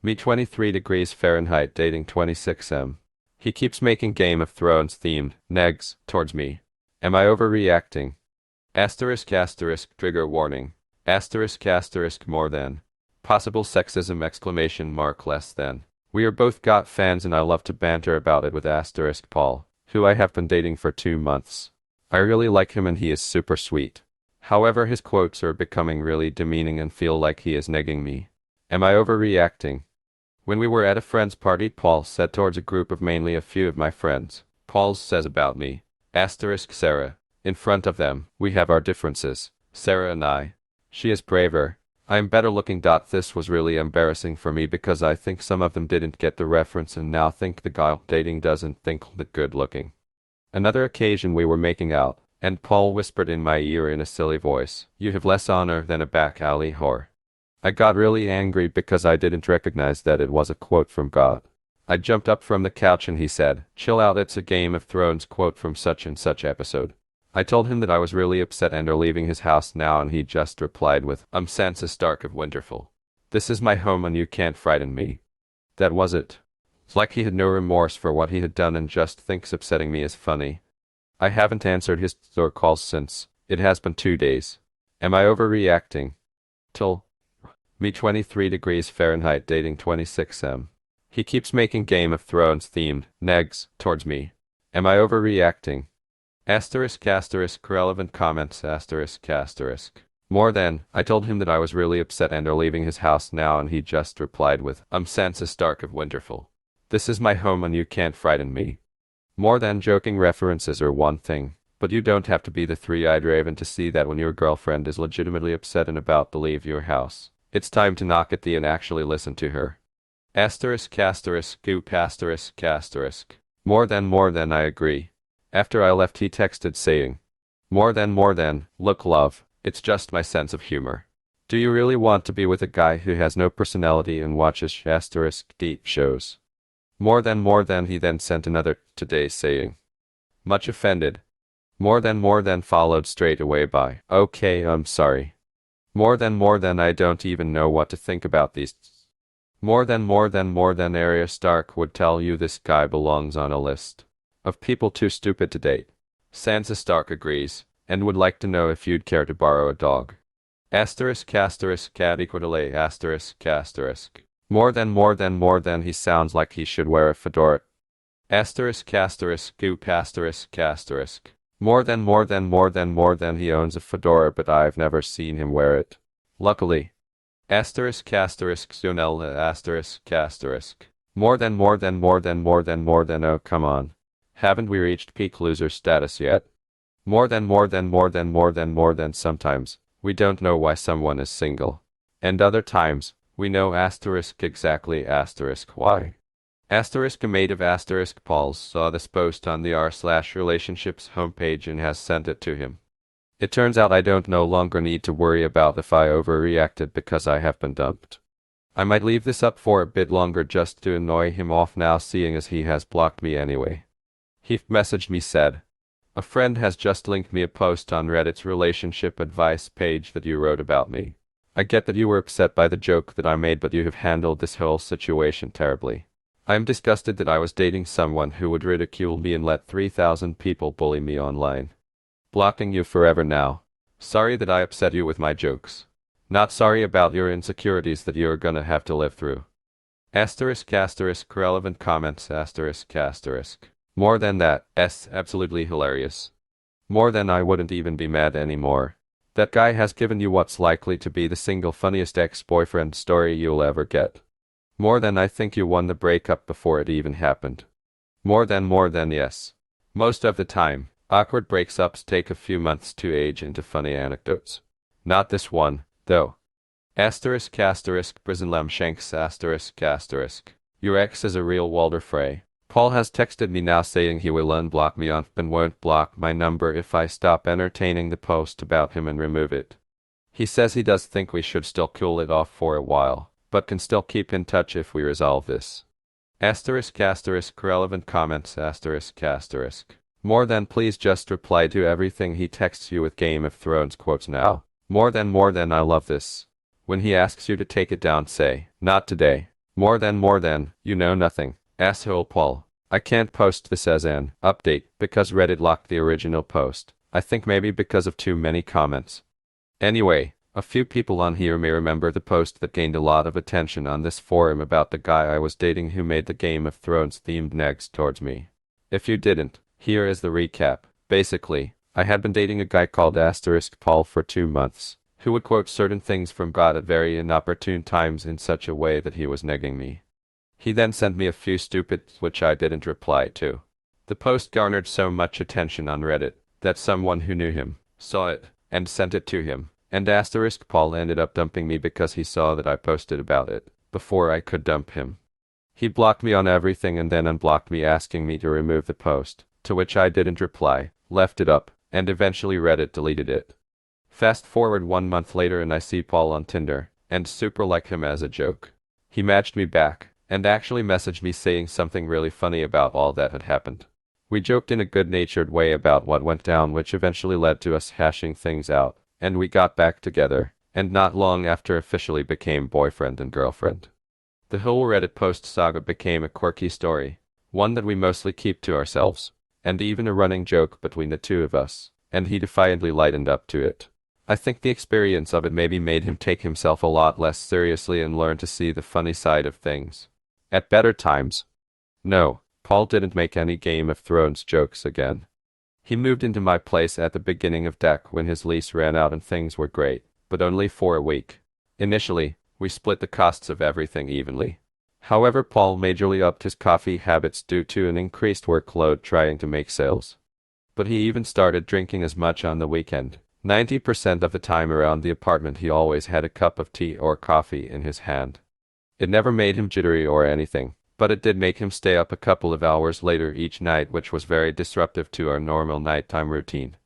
Me 23 degrees Fahrenheit dating 26M. He keeps making Game of Thrones themed negs towards me. Am I overreacting? Asterisk asterisk trigger warning. Asterisk asterisk more than. Possible sexism exclamation mark less than. We are both GOT fans and I love to banter about it with asterisk Paul, who I have been dating for 2 months. I really like him and he is super sweet. However, his quotes are becoming really demeaning and feel like he is negging me. Am I overreacting? When we were at a friend's party, Paul said towards a group of mainly a few of my friends, Paul says about me, asterisk Sarah, in front of them, we have our differences, Sarah and I. She is braver. I am better looking. This was really embarrassing for me because I think some of them didn't get the reference and now think the guy dating doesn't think that good looking. Another occasion we were making out, and Paul whispered in my ear in a silly voice, "You have less honor than a back alley whore." I got really angry because I didn't recognize that it was a quote from God. I jumped up from the couch and he said, "Chill out, it's a Game of Thrones quote from such and such episode." I told him that I was really upset and are leaving his house now and he just replied with, Sansa Stark of Winterfell. This is my home and you can't frighten me." That was it. It's like he had no remorse for what he had done and just thinks upsetting me is funny. I haven't answered his door calls since. It has been 2 days. Am I overreacting? Till me 23 degrees Fahrenheit dating 26M. He keeps making Game of Thrones themed negs towards me. Am I overreacting? Asterisk asterisk relevant comments asterisk asterisk. More than. I told him that I was really upset and are leaving his house now and he just replied with, Sansa Stark of Winterfell. This is my home and you can't frighten me. More than. Joking references are one thing, but you don't have to be the three-eyed raven to see that when your girlfriend is legitimately upset and about to leave your house, it's time to knock at the and actually listen to her. Asterisk asterisk goop asterisk asterisk. More than I agree. After I left he texted saying, more than, look love, it's just my sense of humor. Do you really want to be with a guy who has no personality and watches asterisk deep shows? More than he then sent another today saying, much offended. More than followed straight away by, okay I'm sorry. More than I don't even know what to think about these. More than Arya Stark would tell you this guy belongs on a list of people too stupid to date. Sansa Stark agrees, and would like to know if you'd care to borrow a dog. Asterisk asterisk cat equal to lay asterisk asterisk. More than he sounds like he should wear a fedora. Asterisk asterisk goop asterisk asterisk. More than he owns a fedora but I've never seen him wear it. Luckily. Asterisk asterisk Zunella asterisk asterisk. More than oh come on. Haven't we reached peak loser status yet? More than sometimes, we don't know why someone is single. And other times, we know asterisk exactly asterisk why. Asterisk a mate of asterisk Paul's saw this post on the r/relationships homepage and has sent it to him. It turns out I don't no longer need to worry about if I overreacted because I have been dumped. I might leave this up for a bit longer just to annoy him off now seeing as he has blocked me anyway. He messaged me said, a friend has just linked me a post on Reddit's relationship advice page that you wrote about me. I get that you were upset by the joke that I made but you have handled this whole situation terribly. I am disgusted that I was dating someone who would ridicule me and let 3,000 people bully me online. Blocking you forever now. Sorry that I upset you with my jokes. Not sorry about your insecurities that you're gonna have to live through. Asterisk asterisk relevant comments asterisk asterisk. More than that, absolutely hilarious. More than I wouldn't even be mad anymore. That guy has given you what's likely to be the single funniest ex-boyfriend story you'll ever get. More than I think you won the breakup before it even happened. More than yes. Most of the time, awkward breakups take a few months to age into funny anecdotes. Not this one, though. Asterisk asterisk Brisonlem Shanks asterisk asterisk. Your ex is a real Walder Frey. Paul has texted me now saying he will unblock me on and won't block my number if I stop entertaining the post about him and remove it. He says he does think we should still cool it off for a while, but can still keep in touch if we resolve this. Asterisk asterisk relevant comments asterisk asterisk. More than please just reply to everything he texts you with Game of Thrones quotes now. More than I love this. When he asks you to take it down say, not today. More than, you know nothing, asshole Paul. I can't post this as an update because Reddit locked the original post. I think maybe because of too many comments. Anyway, a few people on here may remember the post that gained a lot of attention on this forum about the guy I was dating who made the Game of Thrones themed negs towards me. If you didn't, here is the recap. Basically, I had been dating a guy called Paul for 2 months, who would quote certain things from God at very inopportune times in such a way that he was negging me. He then sent me a few stupids which I didn't reply to. The post garnered so much attention on Reddit that someone who knew him saw it and sent it to him, and Paul ended up dumping me because he saw that I posted about it before I could dump him. He blocked me on everything and then unblocked me asking me to remove the post, to which I didn't reply, left it up, and eventually Reddit deleted it. Fast forward 1 month later and I see Paul on Tinder, and super like him as a joke. He matched me back, and actually messaged me saying something really funny about all that had happened. We joked in a good-natured way about what went down, which eventually led to us hashing things out, and we got back together, and not long after officially became boyfriend and girlfriend. The whole Reddit post saga became a quirky story, one that we mostly keep to ourselves, and even a running joke between the two of us, and he defiantly lightened up to it. I think the experience of it maybe made him take himself a lot less seriously and learn to see the funny side of things. At better times. No, Paul didn't make any Game of Thrones jokes again. He moved into my place at the beginning of DEC when his lease ran out and things were great, but only for a week. Initially, we split the costs of everything evenly. However, Paul majorly upped his coffee habits due to an increased workload trying to make sales. But he even started drinking as much on the weekend. 90% of the time around the apartment he always had a cup of tea or coffee in his hand. It never made him jittery or anything, but it did make him stay up a couple of hours later each night, which was very disruptive to our normal nighttime routine.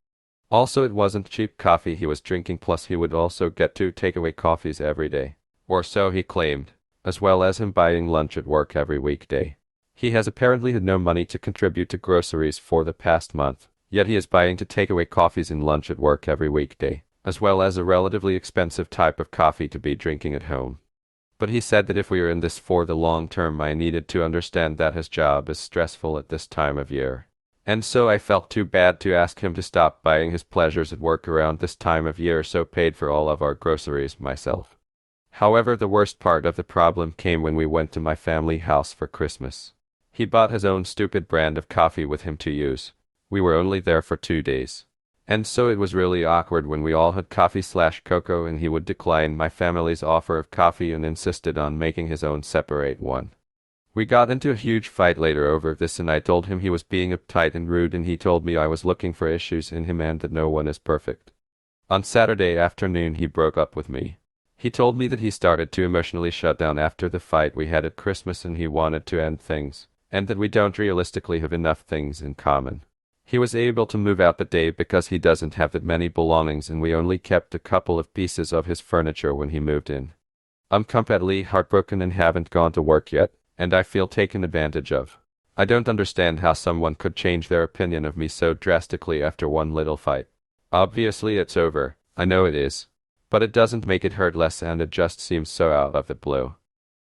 Also, it wasn't cheap coffee he was drinking, plus he would also get 2 takeaway coffees every day, or so he claimed, as well as him buying lunch at work every weekday. He has apparently had no money to contribute to groceries for the past month, yet he is buying 2 takeaway coffees and lunch at work every weekday, as well as a relatively expensive type of coffee to be drinking at home. But he said that if we are in this for the long term, I needed to understand that his job is stressful at this time of year. And so I felt too bad to ask him to stop buying his pleasures at work around this time of year, so paid for all of our groceries myself. However, the worst part of the problem came when we went to my family house for Christmas. He bought his own stupid brand of coffee with him to use. We were only there for 2 days. And so it was really awkward when we all had coffee/cocoa and he would decline my family's offer of coffee and insisted on making his own separate one. We got into a huge fight later over this, and I told him he was being uptight and rude, and he told me I was looking for issues in him and that no one is perfect. On Saturday afternoon he broke up with me. He told me that he started to emotionally shut down after the fight we had at Christmas and he wanted to end things, and that we don't realistically have enough things in common. He was able to move out the day because he doesn't have that many belongings, and we only kept a couple of pieces of his furniture when he moved in. I'm completely heartbroken and haven't gone to work yet, and I feel taken advantage of. I don't understand how someone could change their opinion of me so drastically after one little fight. Obviously it's over, I know it is. But it doesn't make it hurt less, and it just seems so out of the blue.